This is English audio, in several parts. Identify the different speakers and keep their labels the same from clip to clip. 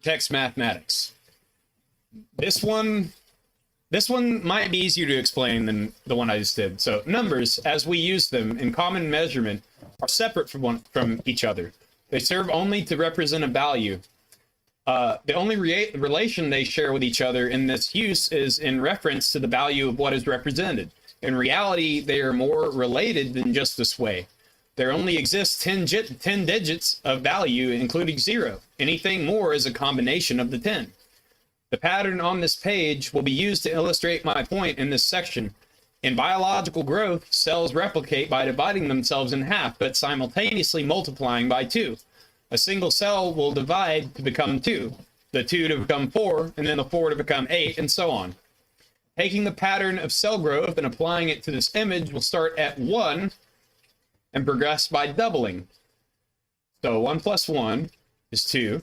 Speaker 1: Vortex mathematics. This one might be easier to explain than the one I just did. So numbers, as we use them in common measurement, are separate from each other. They serve only to represent a value. The only relation they share with each other in this use is in reference to the value of what is represented. In reality, they are more related than just this way. There only exists 10 digits of value, including 0. Anything more is a combination of the 10. The pattern on this page will be used to illustrate my point in this section. In biological growth, cells replicate by dividing themselves in half, but simultaneously multiplying by 2. A single cell will divide to become 2, the 2 to become 4, and then the 4 to become 8, and so on. Taking the pattern of cell growth and applying it to this image will start at 1 and progress by doubling. So 1 plus 1 is 2,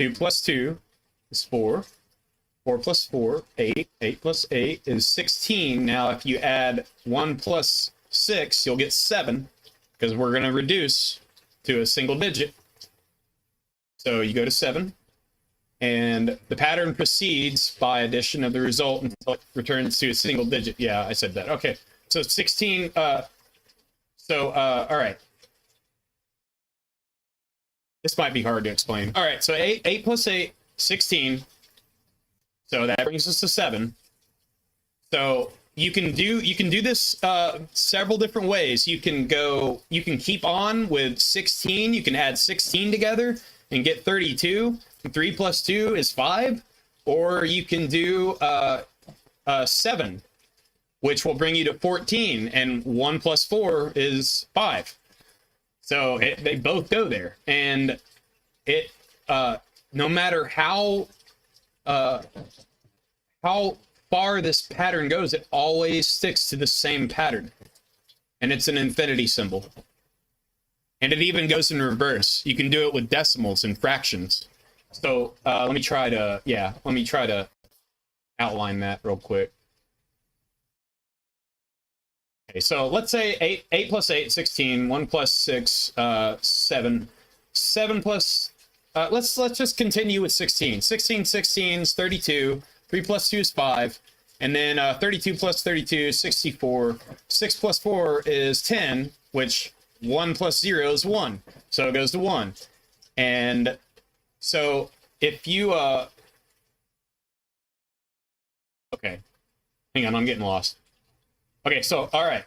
Speaker 1: 2 plus 2 is 4, 4 plus 4, 8, 8 plus 8 is 16. Now if you add 1 plus 6, you'll get 7, because we're going to reduce to a single digit. So you go to 7, and the pattern proceeds by addition of the result until it returns to a single digit. Yeah, I said that. Okay, so 16, all right. This might be hard to explain. All right, so 8 plus 8, 16. So that brings us to 7. So you can do this several different ways. You can keep on with 16. You can add 16 together and get 32. 3 plus 2 is 5. Or you can do 7, which will bring you to 14, and 1 plus 4 is 5. So they both go there, and it no matter how far this pattern goes, it always sticks to the same pattern, and it's an infinity symbol. And it even goes in reverse. You can do it with decimals and fractions. So let me try to outline that real quick. Okay, so let's say 8 plus 8, 16, 1 plus 6, 7. 7 plus, let's just continue with 16. 16 is 32, 3 plus 2 is 5, and then 32 plus 32 is 64. 6 plus 4 is 10, which 1 plus 0 is 1, so it goes to 1. And so if you, okay, hang on, I'm getting lost. Okay, so, all right.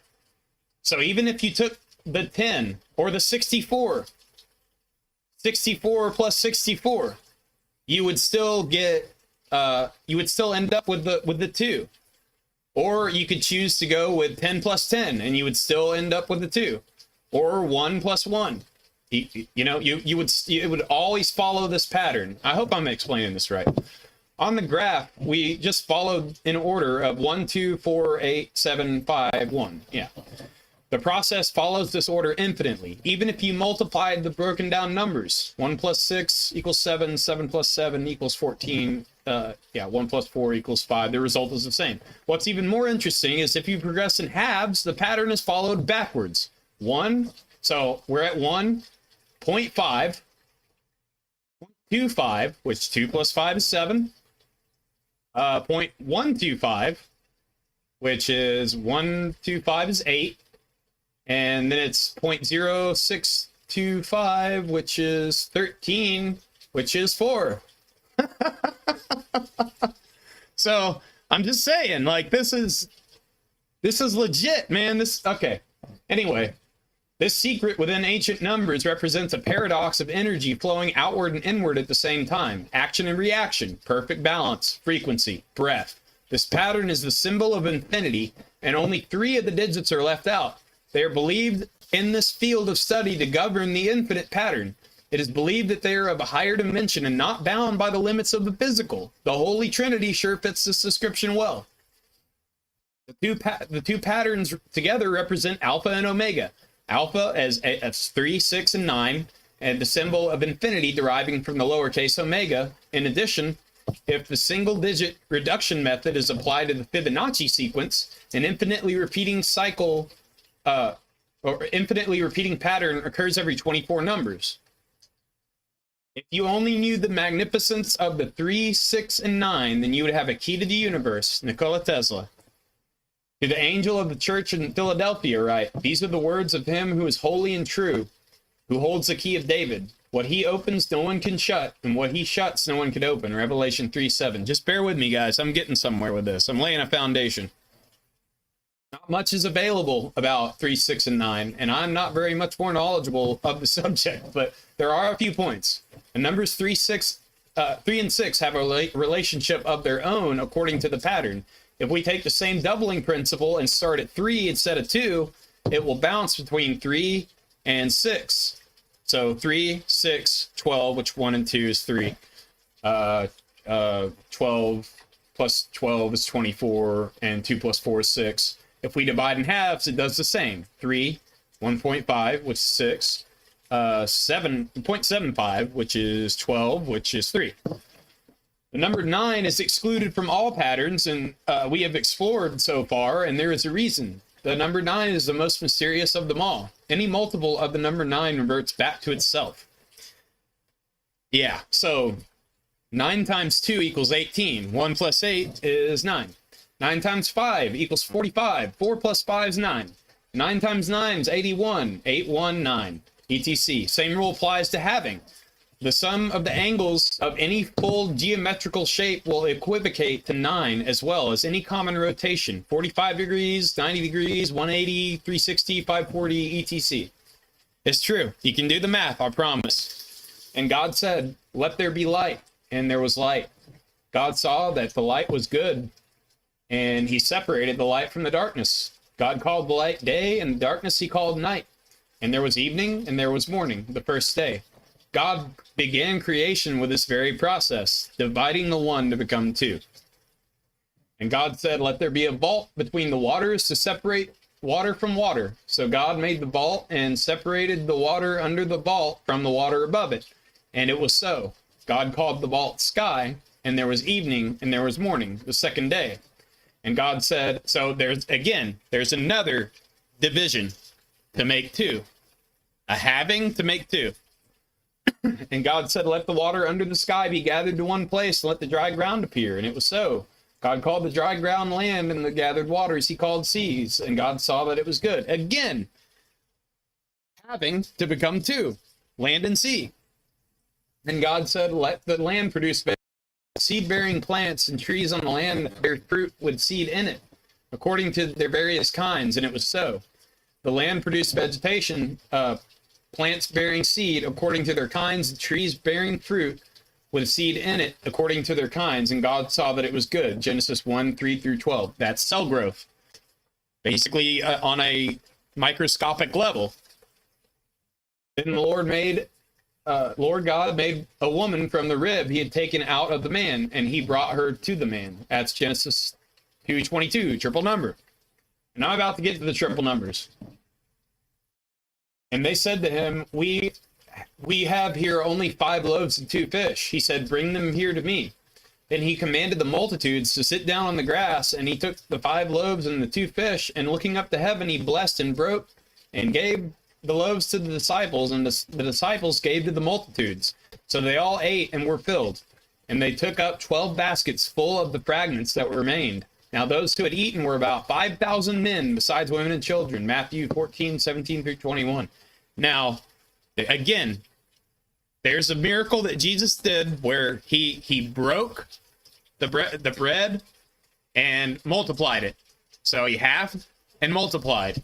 Speaker 1: So even if you took the 10 or the 64, 64 plus 64, you would still get, you would still end up with the 2. Or you could choose to go with 10 plus 10, and you would still end up with the 2. Or 1 plus 1. It would always follow this pattern. I hope I'm explaining this right. On the graph, we just followed in order of 1, 2, 4, 8, 7, 5, 1. Yeah. The process follows this order infinitely. Even if you multiplied the broken down numbers, 1 plus 6 equals 7, 7 plus 7 equals 14. 1 plus 4 equals 5. The result is the same. What's even more interesting is if you progress in halves, the pattern is followed backwards. 1, so we're at 1, 0.5, 0.25, which 2 plus 5 is 7. 0.125, which is 125 is 8, and then it's 0.0625, which is 13, which is 4. So I'm just saying, like, this is legit, man. Okay. Anyway, this secret within ancient numbers represents a paradox of energy flowing outward and inward at the same time. Action and reaction, perfect balance, frequency, breath. This pattern is the symbol of infinity, and only 3 of the digits are left out. They are believed in this field of study to govern the infinite pattern. It is believed that they are of a higher dimension and not bound by the limits of the physical. The Holy Trinity sure fits this description well. The two patterns together represent Alpha and Omega. Alpha as 3, 6, and 9, and the symbol of infinity deriving from the lowercase omega. In addition, if the single-digit reduction method is applied to the Fibonacci sequence, an infinitely repeating cycle, or infinitely repeating pattern occurs every 24 numbers. If you only knew the magnificence of the 3, 6, and 9, then you would have a key to the universe, Nikola Tesla. To the angel of the church in Philadelphia, write, these are the words of him who is holy and true, who holds the key of David. What he opens, no one can shut, and what he shuts, no one can open. Revelation 3:7. Just bear with me, guys. I'm getting somewhere with this. I'm laying a foundation. Not much is available about 3, 6, and 9, and I'm not very much more knowledgeable of the subject, but there are a few points. The numbers 3, 3 and 6 have a relationship of their own according to the pattern. If we take the same doubling principle and start at 3 instead of 2, it will bounce between 3 and 6. So 3, 6, 12, which 1 and 2 is 3. 12 plus 12 is 24, and 2 plus 4 is 6. If we divide in halves, it does the same. 3, 1.5, which is 6. 7.75, which is 12, which is 3. The number 9 is excluded from all patterns, and we have explored so far, and there is a reason. The number 9 is the most mysterious of them all. Any multiple of the number 9 reverts back to itself. Yeah, so 9 times 2 equals 18. 1 plus 8 is 9. 9 times 5 equals 45. 4 plus 5 is 9. 9 times 9 is 81. 8, 1, 9. etc. Same rule applies to halving. The sum of the angles of any full geometrical shape will equivocate to 9, as well as any common rotation. 45 degrees, 90 degrees, 180, 360, 540, etc. It's true. You can do the math, I promise. And God said, let there be light. And there was light. God saw that the light was good, and he separated the light from the darkness. God called the light day, and the darkness he called night. And there was evening, and there was morning, the first day. God began creation with this very process, dividing the one to become 2. And God said, let there be a vault between the waters to separate water from water. So God made the vault and separated the water under the vault from the water above it. And it was so. God called the vault sky, and there was evening, and there was morning, the second day. And God said, so there's another division to make 2. A halving to make 2. And God said, let the water under the sky be gathered to one place, and let the dry ground appear. And it was so. God called the dry ground land, and the gathered waters he called seas. And God saw that it was good. Again, halving to become 2, land and sea. And God said, let the land produce seed-bearing plants and trees on the land that bear fruit with seed in it, according to their various kinds. And it was so. The land produced vegetation, plants bearing seed according to their kinds, trees bearing fruit with seed in it according to their kinds, and God saw that it was good. Genesis 1, 3 through 12. That's cell growth. Basically, on a microscopic level. Then the Lord God made a woman from the rib he had taken out of the man, and he brought her to the man. That's Genesis 2:22, triple number. And I'm about to get to the triple numbers. And they said to him, we have here only 5 loaves and 2 fish. He said, bring them here to me. Then he commanded the multitudes to sit down on the grass, and he took the 5 loaves and the 2 fish, and looking up to heaven, he blessed and broke and gave the loaves to the disciples, and the disciples gave to the multitudes. So they all ate and were filled. And they took up 12 baskets full of the fragments that remained. Now those who had eaten were about 5,000 men, besides women and children. Matthew 14, 17 through 21. Now, again, there's a miracle that Jesus did where he broke the bread and multiplied it. So he halved and multiplied.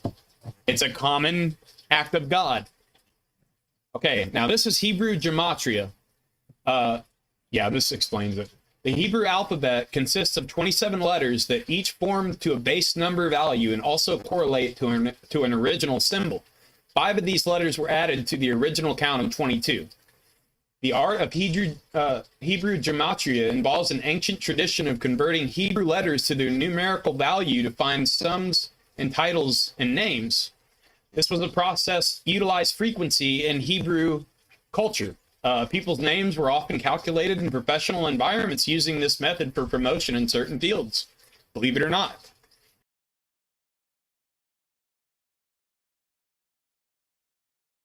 Speaker 1: It's a common act of God. Okay, now this is Hebrew Gematria. Yeah, this explains it. The Hebrew alphabet consists of 27 letters that each form to a base number value and also correlate to an original symbol. 5 of these letters were added to the original count of 22. The art of Hebrew Gematria involves an ancient tradition of converting Hebrew letters to their numerical value to find sums and titles and names. This was a process utilized frequently in Hebrew culture. People's names were often calculated in professional environments using this method for promotion in certain fields, believe it or not.